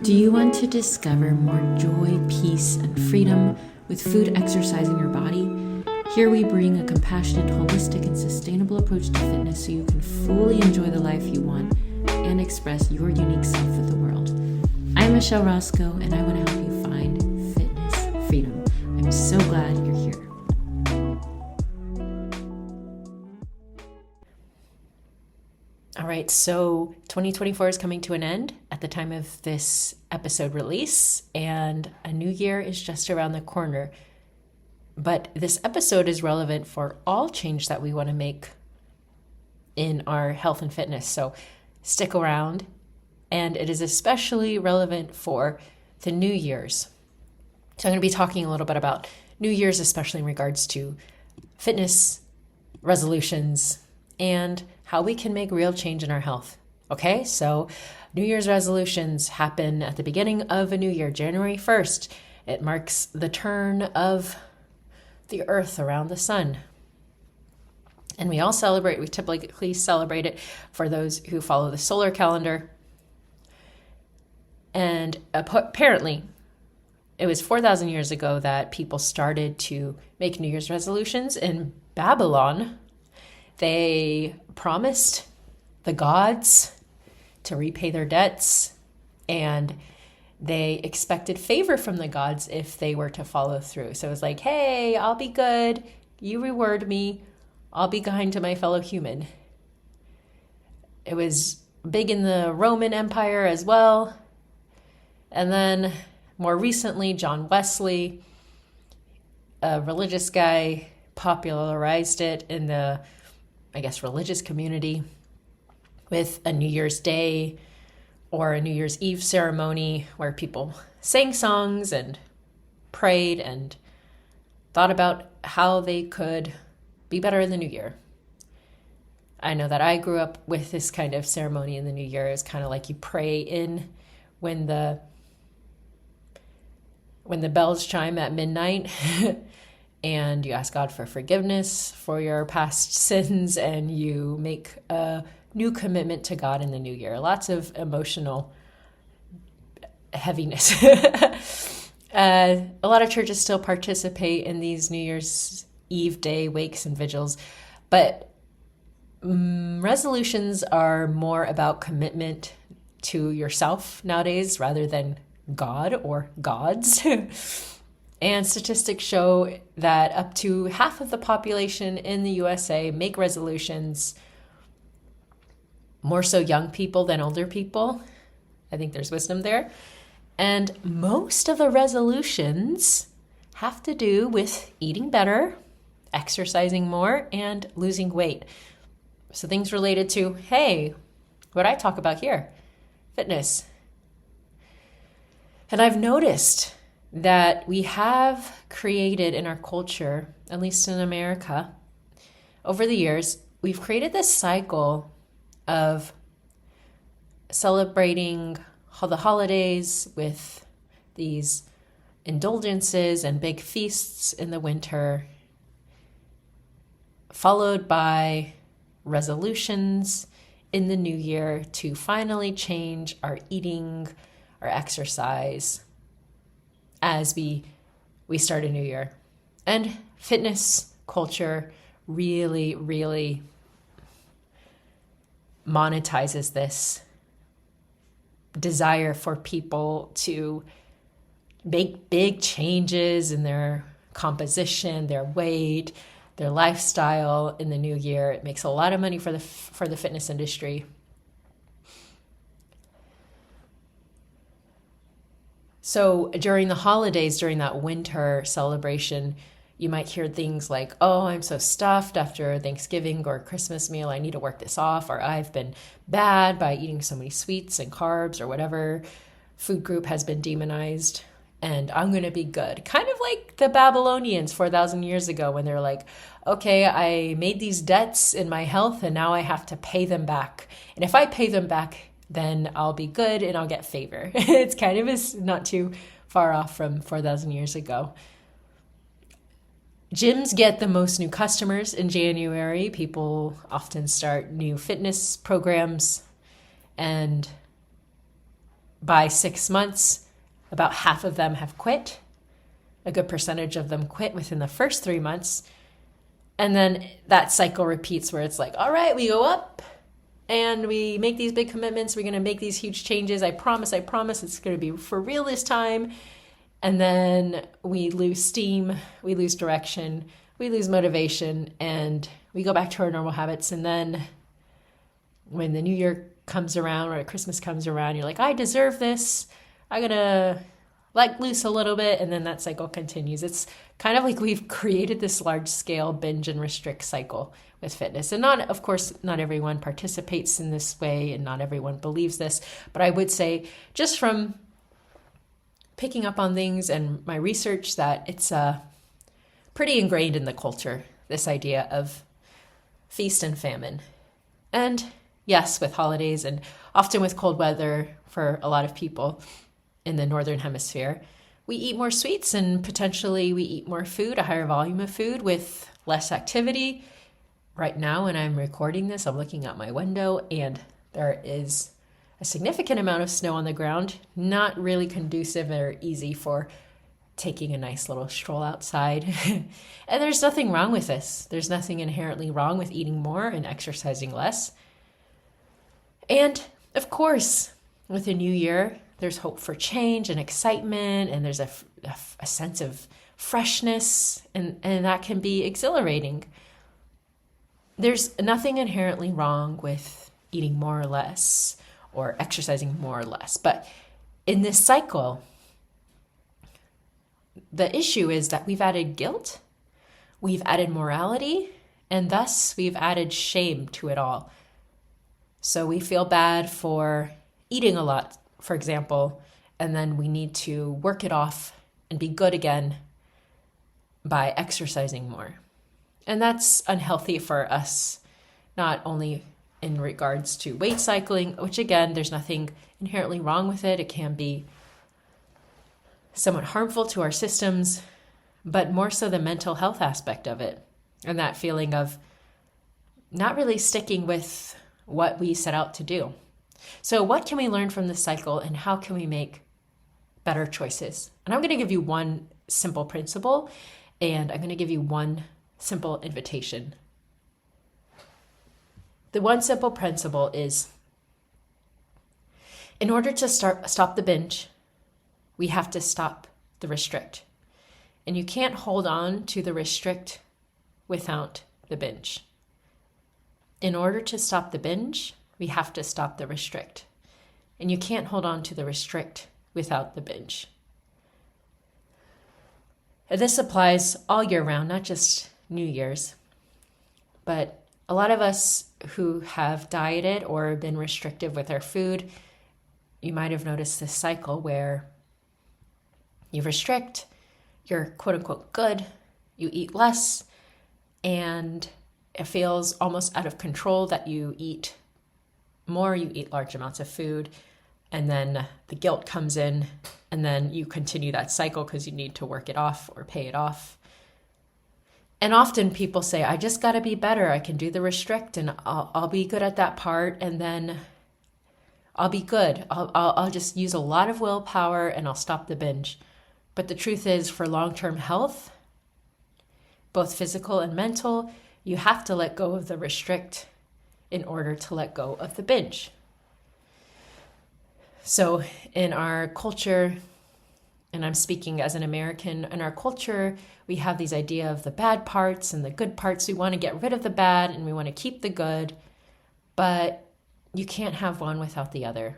Do you want to discover more joy, peace, and freedom with food, exercise, and your body? Here we bring a compassionate, holistic, and sustainable approach to fitness so you can fully enjoy the life you want and express your unique self with the world. I'm Michelle Roscoe, and I want to help you find fitness freedom. I'm so glad you're here. All right, so 2024 is coming to an end at the time of this episode release, and a new year is just around the corner. But this episode is relevant for all change that we want to make in our health and fitness. So stick around, and it is especially relevant for the New Year's. So I'm going to be talking a little bit about New Year's, especially in regards to fitness resolutions and how we can make real change in our health. Okay, so New Year's resolutions happen at the beginning of a new year, January 1st. It marks the turn of the earth around the sun. And we typically celebrate it for those who follow the solar calendar. And apparently, it was 4,000 years ago that people started to make New Year's resolutions in Babylon. They promised the gods to repay their debts, and they expected favor from the gods if they were to follow through. So it was like, hey, I'll be good. You reward me. I'll be kind to my fellow human. It was big in the Roman Empire as well. And then more recently, John Wesley, a religious guy, popularized it in the religious community with a New Year's Day or a New Year's Eve ceremony where people sang songs and prayed and thought about how they could be better in the new year. I know that I grew up with this kind of ceremony in the new year. It's kind of like you pray in when the bells chime at midnight and you ask God for forgiveness for your past sins, and you make a new commitment to God in the new year. Lots of emotional heaviness. A lot of churches still participate in these New Year's Eve day wakes and vigils, but resolutions are more about commitment to yourself nowadays rather than God or gods. And statistics show that up to half of the population in the USA make resolutions, more so young people than older people. I think there's wisdom there. And most of the resolutions have to do with eating better, exercising more, and losing weight. So things related to, hey, what I talk about here, fitness. And I've noticed that we have created in our culture, at least in America, over the years, we've created this cycle of celebrating the holidays with these indulgences and big feasts in the winter, followed by resolutions in the new year to finally change our eating, our exercise, as we start a new year. And fitness culture really, really monetizes this desire for people to make big changes in their composition, their weight, their lifestyle in the new year. It makes a lot of money for the fitness industry. So during the holidays, during that winter celebration, you might hear things like, oh, I'm so stuffed after Thanksgiving or Christmas meal. I need to work this off. Or I've been bad by eating so many sweets and carbs, or whatever food group has been demonized. And I'm going to be good. Kind of like the Babylonians 4,000 years ago when they're like, okay, I made these debts in my health and now I have to pay them back. And if I pay them back, then I'll be good and I'll get favor. It's kind of not too far off from 4,000 years ago. Gyms get the most new customers in January. People often start new fitness programs, and by 6 months, about half of them have quit. A good percentage of them quit within the first 3 months. And then that cycle repeats where it's like, all right, we go up and we make these big commitments. We're going to make these huge changes. I promise it's going to be for real this time. And then we lose steam, we lose direction, we lose motivation, and we go back to our normal habits. And then when the new year comes around or Christmas comes around, you're like, I deserve this. I'm going to let loose a little bit. And then that cycle continues. It's kind of like we've created this large scale binge and restrict cycle with fitness. And of course, not everyone participates in this way and not everyone believes this. But I would say just from picking up on things and my research that it's pretty ingrained in the culture, this idea of feast and famine. And yes, with holidays and often with cold weather for a lot of people in the Northern Hemisphere, we eat more sweets and potentially we eat more food, a higher volume of food with less activity. Right now, when I'm recording this, I'm looking out my window and there is a significant amount of snow on the ground, not really conducive or easy for taking a nice little stroll outside. And there's nothing wrong with this. There's nothing inherently wrong with eating more and exercising less. And of course, with a new year, there's hope for change and excitement, and there's a sense of freshness, and that can be exhilarating. There's nothing inherently wrong with eating more or less or exercising more or less. But in this cycle, the issue is that we've added guilt, we've added morality, and thus we've added shame to it all. So we feel bad for eating a lot, for example, and then we need to work it off and be good again by exercising more. And that's unhealthy for us, not only in regards to weight cycling, which again, there's nothing inherently wrong with it. It can be somewhat harmful to our systems, but more so the mental health aspect of it and that feeling of not really sticking with what we set out to do. So what can we learn from this cycle and how can we make better choices? And I'm going to give you one simple principle and I'm going to give you one simple invitation. The one simple principle is, in order to stop the binge, we have to stop the restrict. And you can't hold on to the restrict without the binge. In order to stop the binge, we have to stop the restrict. And you can't hold on to the restrict without the binge. And this applies all year round, not just New Year's, but a lot of us who have dieted or been restrictive with our food, you might have noticed this cycle where you restrict, you're quote unquote good, you eat less, and it feels almost out of control that you eat more, you eat large amounts of food, and then the guilt comes in, and then you continue that cycle because you need to work it off or pay it off. And often people say, I just got to be better. I can do the restrict and I'll be good at that part. And then I'll be good. I'll just use a lot of willpower and I'll stop the binge. But the truth is, for long-term health, both physical and mental, you have to let go of the restrict in order to let go of the binge. So in our culture, and I'm speaking as an American, in our culture, we have these idea of the bad parts and the good parts. We want to get rid of the bad and we want to keep the good, but you can't have one without the other.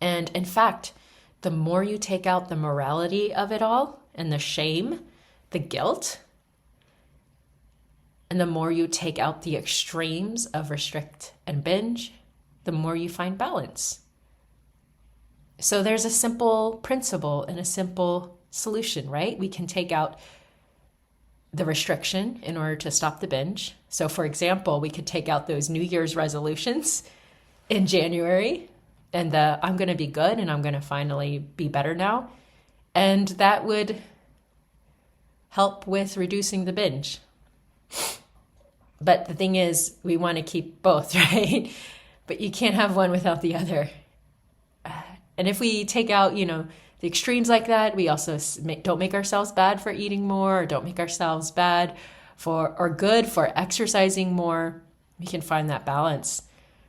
And in fact, the more you take out the morality of it all and the shame, the guilt, and the more you take out the extremes of restrict and binge, the more you find balance. So there's a simple principle and a simple solution, right? We can take out the restriction in order to stop the binge. So for example, we could take out those New Year's resolutions in January and I'm going to be good and I'm going to finally be better now. And that would help with reducing the binge. But the thing is, we want to keep both, right? But you can't have one without the other. And if we take out, the extremes like that, we also don't make ourselves bad for eating more, or don't make ourselves bad or good for exercising more. We can find that balance.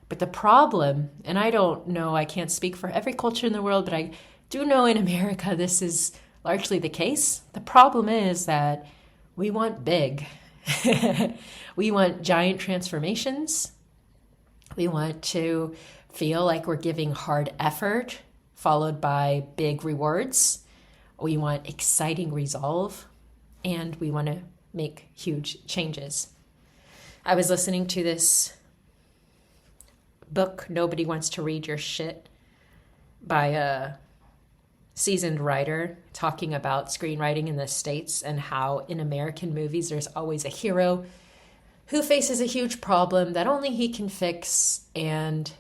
But the problem, and I don't know, I can't speak for every culture in the world, but I do know in America this is largely the case. The problem is that we want big. We want giant transformations. We want to feel like we're giving hard effort followed by big rewards. We want exciting resolve, and we want to make huge changes. I was listening to this book, Nobody Wants to Read Your Shit, by a seasoned writer talking about screenwriting in the States and how in American movies there's always a hero who faces a huge problem that only he can fix, and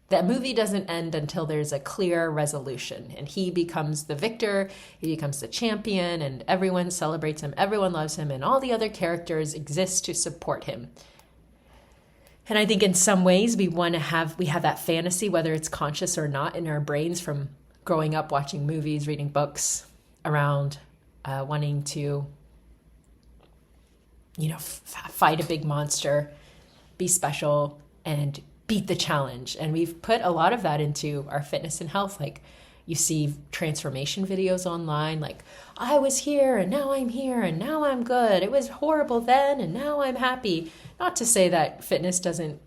that movie doesn't end until there's a clear resolution and he becomes the victor, he becomes the champion, and everyone celebrates him, everyone loves him, and all the other characters exist to support him. And I think in some ways we have that fantasy, whether it's conscious or not, in our brains from growing up watching movies, reading books, around wanting to, fight a big monster, be special, and beat the challenge. And we've put a lot of that into our fitness and health. Like, you see transformation videos online, like, I was here and now I'm here and now I'm good. It was horrible then and now I'm happy. Not to say that fitness doesn't,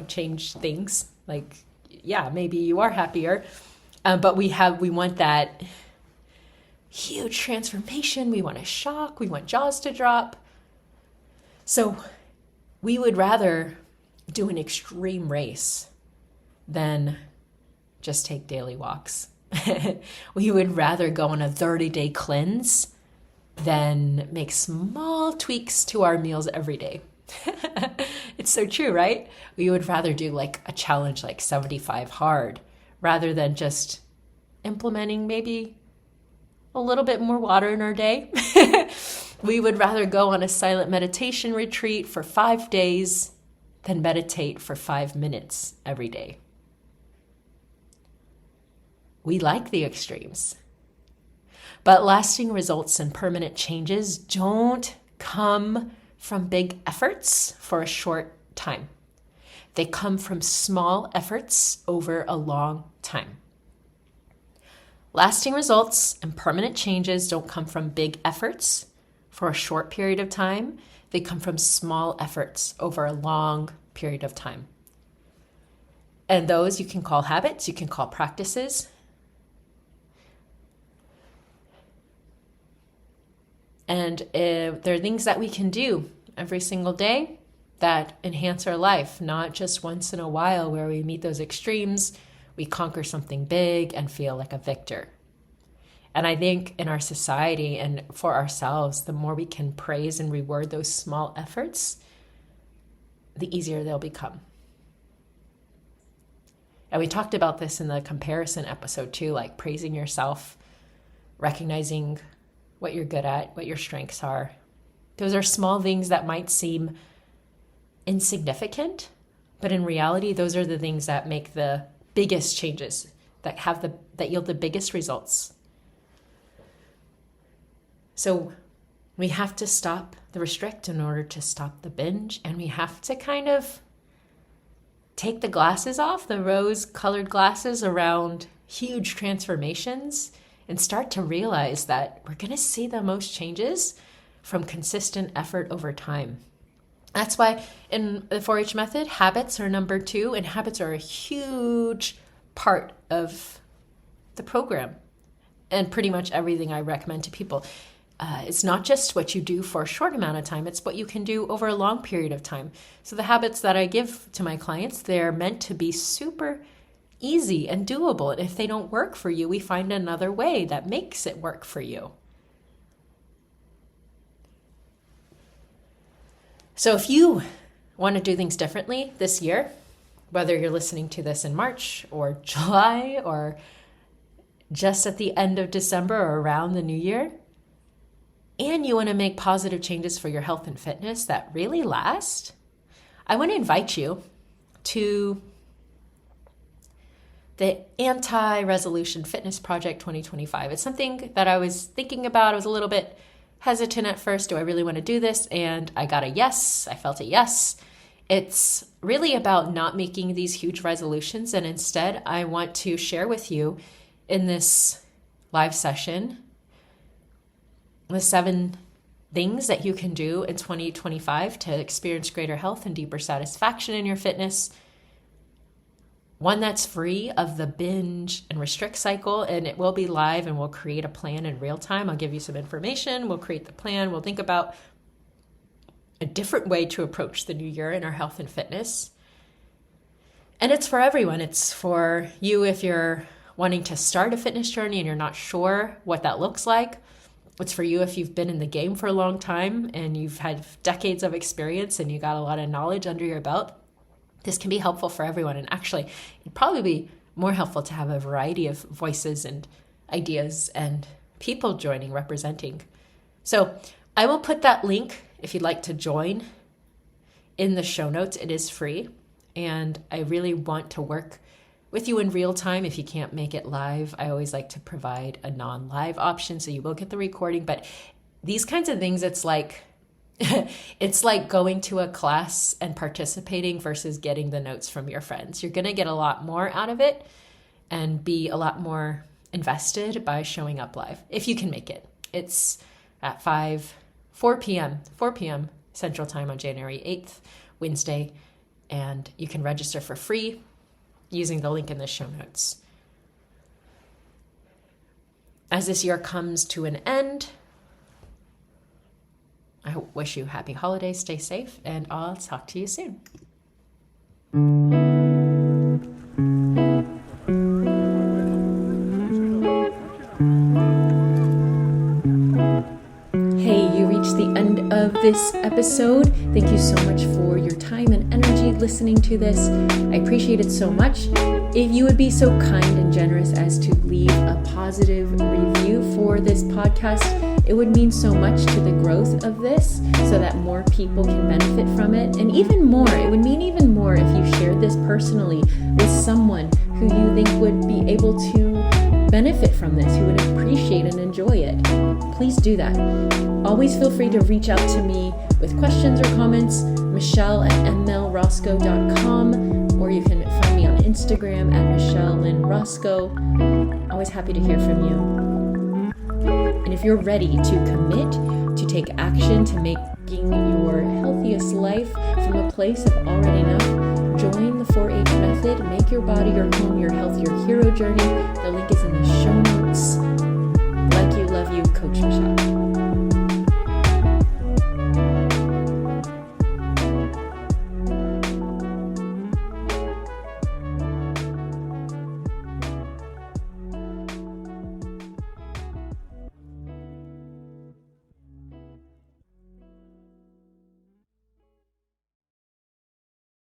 change things. Like, yeah, maybe you are happier. But we want that huge transformation. We want a shock. We want jaws to drop. So we would rather do an extreme race than just take daily walks. We would rather go on a 30-day cleanse than make small tweaks to our meals every day. It's so true, right? We would rather do like a challenge like 75 hard rather than just implementing maybe a little bit more water in our day. We would rather go on a silent meditation retreat for 5 days than meditate for 5 minutes every day. We like the extremes. But lasting results and permanent changes don't come from big efforts for a short time. They come from small efforts over a long time. Lasting results and permanent changes don't come from big efforts for a short period of time. They come from small efforts over a long period of time. And those you can call habits, you can call practices. And there are things that we can do every single day that enhance our life, not just once in a while where we meet those extremes, we conquer something big and feel like a victor. And I think in our society and for ourselves, the more we can praise and reward those small efforts, the easier they'll become. And we talked about this in the comparison episode too, like praising yourself, recognizing what you're good at, what your strengths are. Those are small things that might seem insignificant, but in reality, those are the things that make the biggest changes, that yield the biggest results. So we have to stop the restrict in order to stop the binge, and we have to kind of take the glasses off, the rose-colored glasses around huge transformations, and start to realize that we're going to see the most changes from consistent effort over time. That's why in the 4-H method, habits are number 2, and habits are a huge part of the program and pretty much everything I recommend to people. It's not just what you do for a short amount of time, it's what you can do over a long period of time. So the habits that I give to my clients, they're meant to be super easy and doable. And if they don't work for you, we find another way that makes it work for you. So if you want to do things differently this year, whether you're listening to this in March or July or just at the end of December or around the new year, and you want to make positive changes for your health and fitness that really last, I want to invite you to the Anti-Resolution Fitness Project 2025. It's something that I was thinking about. I was a little bit hesitant at first. Do I really want to do this? And I got a yes. I felt a yes. It's really about not making these huge resolutions. And instead, I want to share with you in this live session the 7 things that you can do in 2025 to experience greater health and deeper satisfaction in your fitness. One that's free of the binge and restrict cycle, and it will be live, and we'll create a plan in real time. I'll give you some information. We'll create the plan. We'll think about a different way to approach the new year in our health and fitness. And it's for everyone. It's for you if you're wanting to start a fitness journey and you're not sure what that looks like. It's for you if you've been in the game for a long time and you've had decades of experience and you got a lot of knowledge under your belt. This can be helpful for everyone. And actually, it'd probably be more helpful to have a variety of voices and ideas and people joining, representing. So I will put that link if you'd like to join in the show notes. It is free. And I really want to work with you in real time. If you can't make it live, I always like to provide a non-live option. So you will get the recording. But these kinds of things, it's like going to a class and participating versus getting the notes from your friends. You're going to get a lot more out of it and be a lot more invested by showing up live if you can make it. It's at 4 p.m. Central Time on January 8th, Wednesday, and you can register for free using the link in the show notes. As this year comes to an end, I wish you happy holidays, stay safe, and I'll talk to you soon. Hey, you reached the end of this episode. Thank you so much for your time and energy listening to this. I appreciate it so much. If you would be so kind and generous as to leave a positive review for this podcast, it would mean so much to the growth of this so that more people can benefit from it. And even more, it would mean even more if you shared this personally with someone who you think would be able to benefit from this, who would appreciate and enjoy it. Please do that. Always feel free to reach out to me with questions or comments, michelle@mlroscoe.com, or you can find me on Instagram @MichelleLynnRoscoe. Always happy to hear from you. And if you're ready to commit, to take action to making your healthiest life from a place of already enough, join the 4-H method. Make your body your home, your health, your hero journey. The link is in the show notes. Like you, love you, Coach Michelle.